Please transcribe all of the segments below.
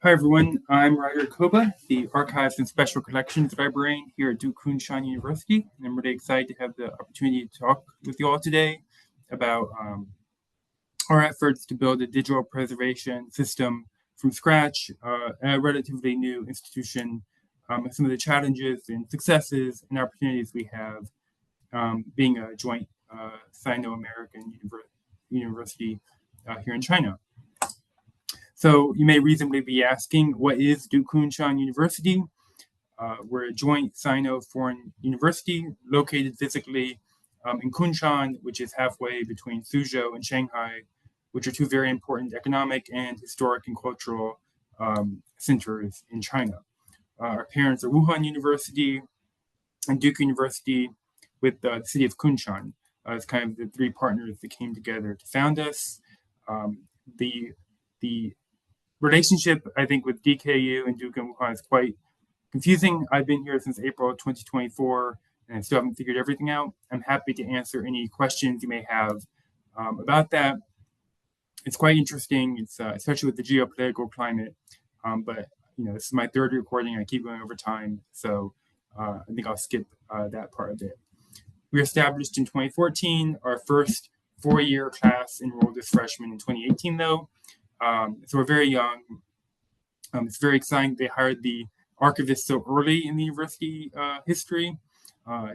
Hi, everyone. I'm Ryder Kouba, the Archives and Special Collections Librarian here at Duke Kunshan University. And I'm really excited to have the opportunity to talk with you all today about our efforts to build a digital preservation system from scratch, a relatively new institution, some of the challenges and successes and opportunities we have being a joint Sino-American university here in China. So you may reasonably be asking, what is Duke Kunshan University? We're a joint Sino-Foreign University located physically in Kunshan, which is halfway between Suzhou and Shanghai, which are two very important economic and historic and cultural centers in China. Our parents are Wuhan University and Duke University with the city of Kunshan as kind of the three partners that came together to found us. The relationship, I think, with DKU and Duke and Wuhan is quite confusing. I've been here since April 2024, and I still haven't figured everything out. I'm happy to answer any questions you may have about that. It's quite interesting, especially with the geopolitical climate. But this is my third recording. I keep going over time, so I think I'll skip that part of it. We were established in 2014. Our first four-year class enrolled as freshmen in 2018, though. So we're very young. It's very exciting they hired the archivist so early in the university history.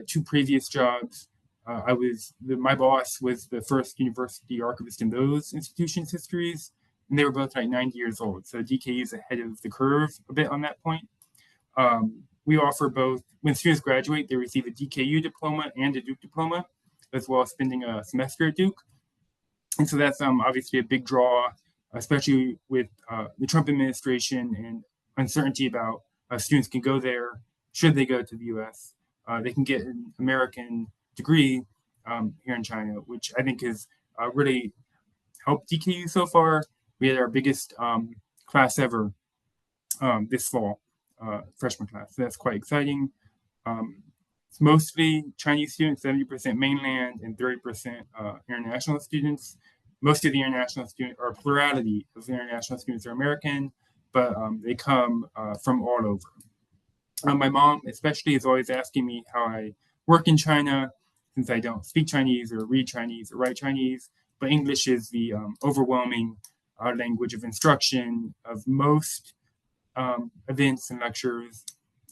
Two previous jobs, my boss was the first university archivist in those institutions' histories, and they were both like 90 years old. So DKU is ahead of the curve a bit on that point. We offer both. When students graduate, they receive a DKU diploma and a Duke diploma, as well as spending a semester at Duke. And so that's obviously a big draw, especially with the Trump administration and uncertainty about students can go there, should they go to the US. They can get an American degree here in China, which I think has really helped DKU so far. We had our biggest class ever this fall, freshman class. So that's quite exciting. It's mostly Chinese students, 70% mainland and 30% international students. Most of the international students, or a plurality of the international students, are American, but they come from all over. My mom, especially, is always asking me how I work in China, since I don't speak Chinese or read Chinese or write Chinese. But English is the overwhelming language of instruction of most events and lectures,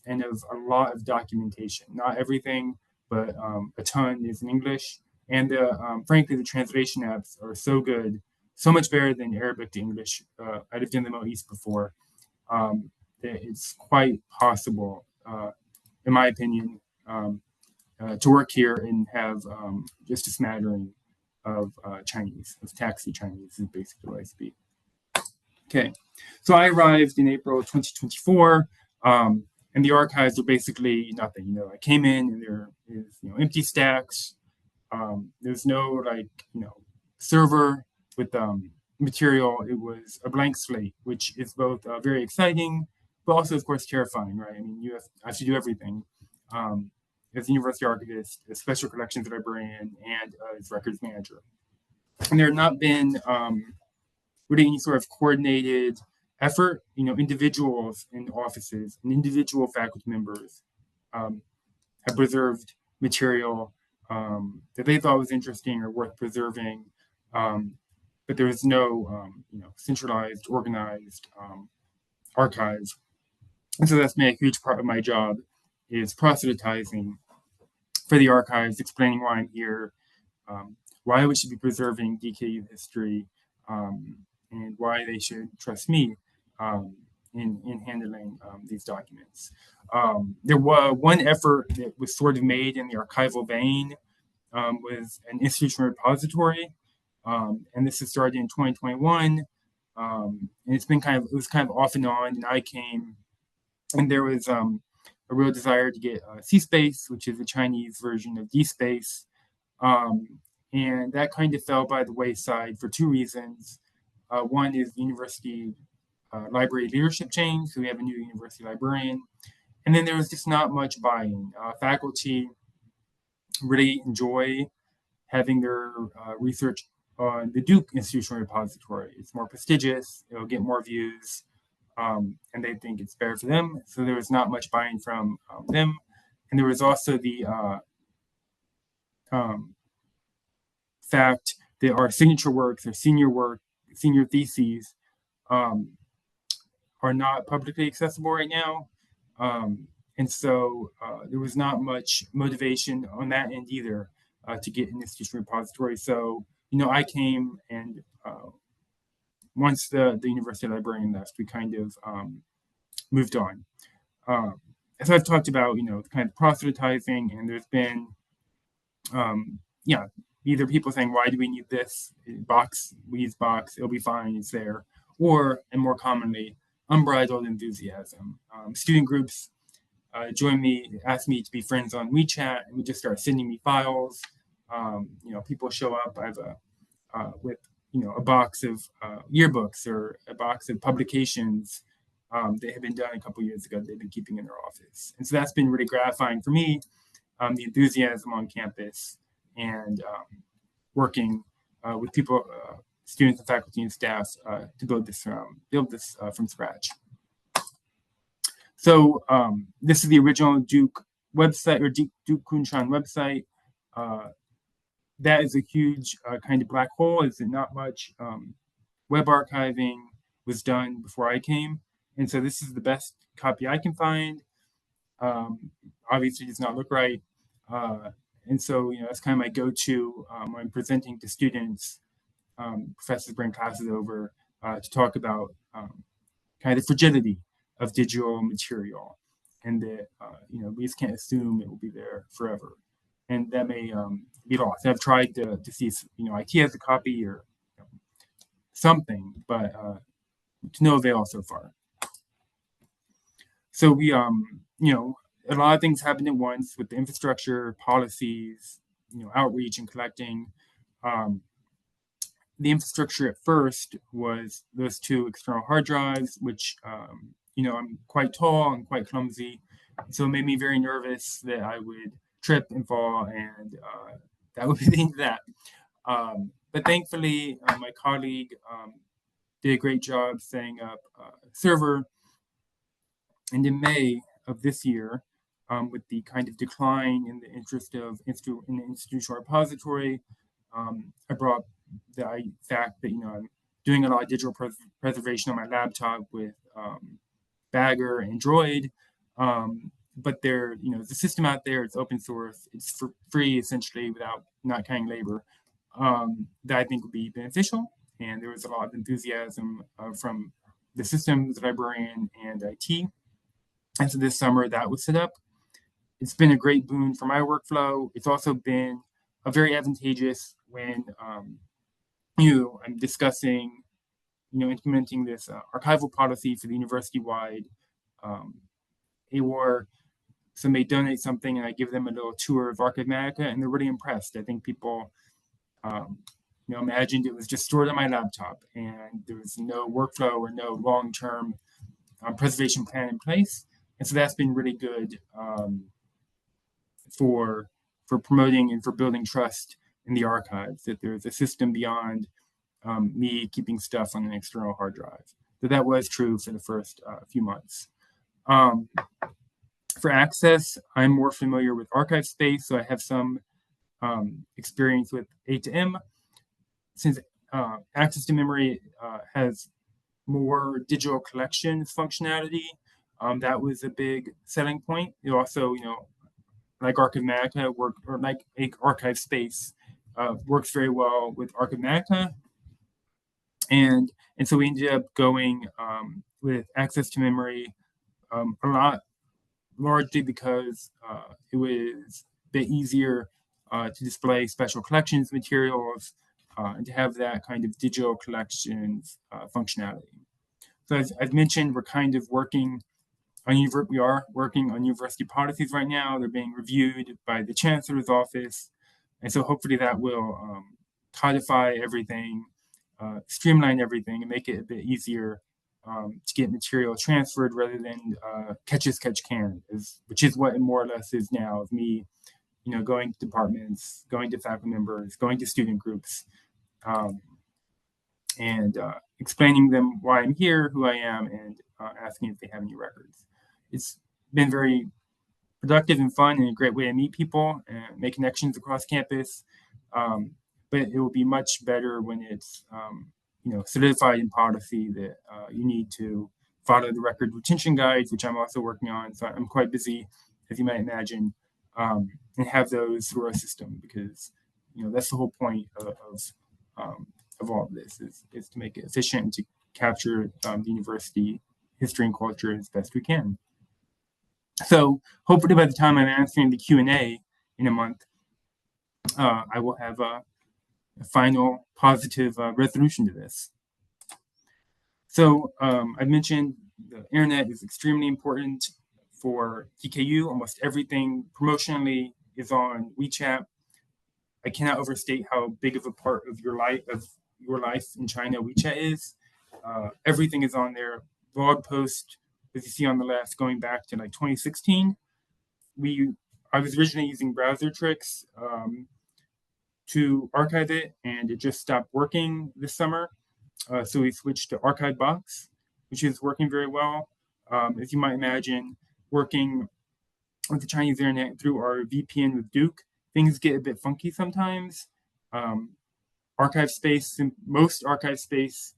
and of a lot of documentation. Not everything, but a ton is in English. And frankly, the translation apps are so good, so much better than Arabic to English. I lived in the Middle East before. That it's quite possible, in my opinion, to work here and have just a smattering of Chinese, of taxi Chinese is basically what I speak. Okay, so I arrived in April 2024. And the archives are basically nothing. I came in and there is empty stacks. There's no server with material. It was a blank slate, which is both very exciting, but also, of course, terrifying, right? I mean, you have to do everything as a university archivist, as special collections librarian, and as records manager. And there have not been really any sort of coordinated effort. Individuals in offices and individual faculty members have preserved material that they thought was interesting or worth preserving, but there was no centralized, organized archive. And so that's been a huge part of my job, is proselytizing for the archives, explaining why I'm here, why we should be preserving DKU history, and why they should trust me in handling these documents. There was one effort that was sort of made in the archival vein, was an institutional repository, and this has started in 2021, and it was kind of off and on. And I came, and there was a real desire to get C-Space, which is the Chinese version of D-Space, and that kind of fell by the wayside for two reasons. One is the university library leadership change, so we have a new university librarian. And then there was just not much buy-in. Faculty really enjoy having their research on the Duke Institutional Repository. It's more prestigious, it'll get more views. and they think it's better for them. So there was not much buy-in from them. And there was also the um, fact that our signature works or senior theses um, are not publicly accessible right now. And so there was not much motivation on that end either to get an institutional repository. So, I came and once the university librarian left, we kind of moved on. As I've talked about, kind of proselytizing, and there's been, yeah, either people saying, why do we need this box? We use box, it'll be fine, it's there. Or, and more commonly, unbridled enthusiasm. Student groups join me, ask me to be friends on WeChat, and we just start sending me files. People show up. I have with a box of yearbooks or a box of publications that have been done a couple years ago. They've been keeping in their office, and so that's been really gratifying for me. The enthusiasm on campus and working with people, students and faculty and staff to build this from scratch. So this is the original Duke website or Duke Kunshan website. That is a huge kind of black hole. Is that not much web archiving was done before I came, and so this is the best copy I can find. Obviously, it does not look right, and so that's kind of my go-to when I'm presenting to students. Professors bring classes over to talk about kind of the fragility of digital material, and that we just can't assume it will be there forever, and that may be lost. I've tried to see if IT has a copy or something, but to no avail so far. So we a lot of things happened at once with the infrastructure, policies, outreach and collecting. The infrastructure at first was those 2 external hard drives, which I'm quite tall and quite clumsy, so it made me very nervous that I would trip and fall, and that would be the end of that. But thankfully, my colleague did a great job setting up a server, and in May of this year, with the kind of decline in the interest of in the institutional repository, I brought the fact that I'm doing a lot of digital preservation on my laptop with Bagger and Droid, but there, the system out there, it's open source, it's for free essentially without not counting labor, that I think would be beneficial. And there was a lot of enthusiasm from the systems librarian and IT. And so this summer that was set up. It's been a great boon for my workflow. It's also been a very advantageous when I'm discussing, implementing this archival policy for the university-wide, or somebody donates something and I give them a little tour of Archivematica, and they're really impressed. I think people, imagined it was just stored on my laptop and there was no workflow or no long-term preservation plan in place. And so that's been really good for promoting and for building trust in the archives, that there's a system beyond me keeping stuff on an external hard drive. That was true for the first few months. For access, I'm more familiar with archive space, so I have some experience with A2M. Since access to memory has more digital collections functionality, that was a big selling point. It also, like Archivematica or like archive space works very well with Archivematica. And so we ended up going with access to memory a lot, largely because it was a bit easier to display special collections materials and to have that kind of digital collections functionality. So as I've mentioned, we're kind of working on university policies right now. They're being reviewed by the chancellor's office. And so hopefully that will codify everything, streamline everything, and make it a bit easier to get material transferred rather than catch as catch can, which is what it more or less is now, of me, going to departments, going to faculty members, going to student groups, and explaining them why I'm here, who I am, and asking if they have any records. It's been very productive and fun and a great way to meet people and make connections across campus. Um, but it will be much better when it's solidified in policy that you need to follow the record retention guides, which I'm also working on. So I'm quite busy, as you might imagine, and have those through our system because that's the whole point of all of this is to make it efficient and to capture the university history and culture as best we can. So hopefully by the time I'm answering the Q&A in a month, I will have a final positive resolution to this. So I mentioned the internet is extremely important for DKU. Almost everything promotionally is on WeChat. I cannot overstate how big of a part of your life in China WeChat is. Everything is on there. Blog post, as you see on the left, going back to like 2016. I was originally using browser tricks to archive it, and it just stopped working this summer. So we switched to Archive Box, which is working very well. As you might imagine, working with the Chinese internet through our VPN with Duke, things get a bit funky sometimes. Archive space, most archive space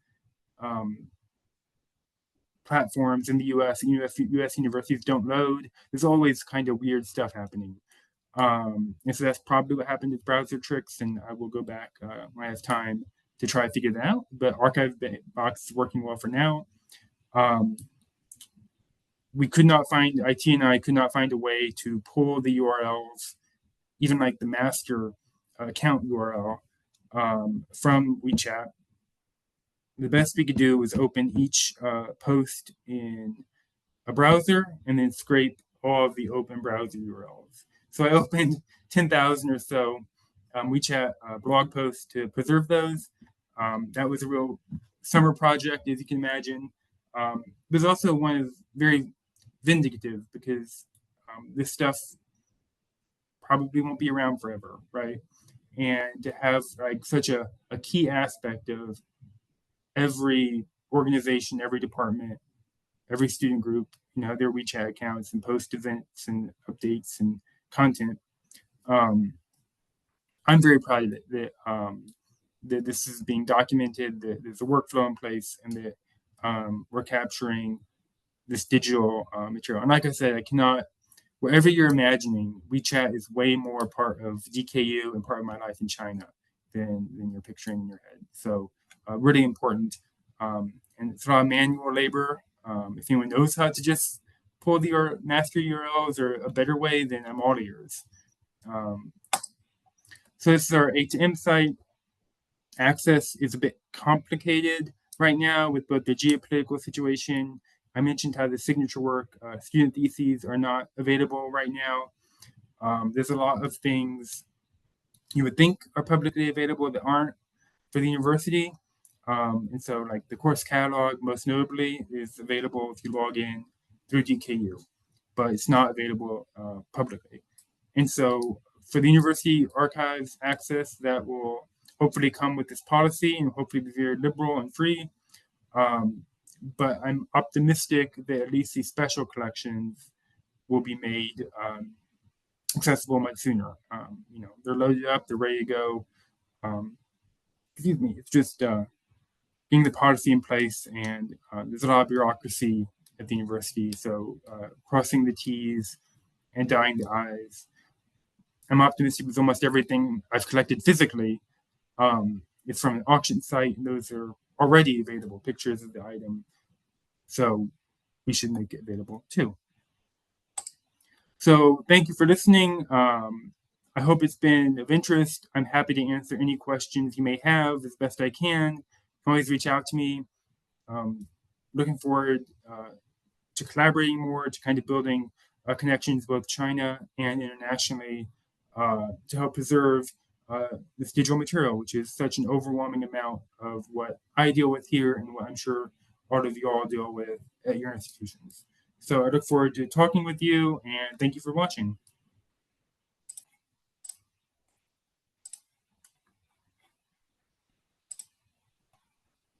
platforms in the US and US universities don't load. There's always kind of weird stuff happening. And so that's probably what happened with browser tricks, and I will go back when I have time to try to figure that out. But Archive Box is working well for now. We could not find, IT and I could not find a way to pull the URLs, even like the master account URL from WeChat. The best we could do was open each post in a browser and then scrape all of the open browser URLs. So I opened 10,000 or so WeChat blog posts to preserve those. That was a real summer project, as you can imagine. It was also one of very vindicative because this stuff probably won't be around forever, right? And to have like such a key aspect of every organization, every department, every student group, their WeChat accounts and post events and updates and content. I'm very proud of it that this is being documented, that there's a workflow in place, and that we're capturing this digital material. And like I said, whatever you're imagining, WeChat is way more a part of DKU and part of my life in China than you're picturing in your head. So really important. And it's a lot of manual labor. If anyone knows how to just pull the master URLs or a better way, then I'm all ears. So this is our A2M site. Access is a bit complicated right now with both the geopolitical situation. I mentioned how the signature work, student theses are not available right now. There's a lot of things you would think are publicly available that aren't for the university. And so like the course catalog, most notably, is available if you log in through DKU, but it's not available publicly. And so for the university archives access, that will hopefully come with this policy and hopefully be very liberal and free. But I'm optimistic that at least these special collections will be made accessible much sooner. They're loaded up, they're ready to go. It's just getting the policy in place, and there's a lot of bureaucracy at the university. So crossing the T's and dotting the I's. I'm optimistic with almost everything I've collected physically. It's from an auction site, and those are already available, pictures of the item. So we should make it available too. So thank you for listening. I hope it's been of interest. I'm happy to answer any questions you may have as best I can. You can always reach out to me. Looking forward to collaborating more, to kind of building connections both China and internationally to help preserve this digital material, which is such an overwhelming amount of what I deal with here and what I'm sure all of you all deal with at your institutions. So I look forward to talking with you, and thank you for watching.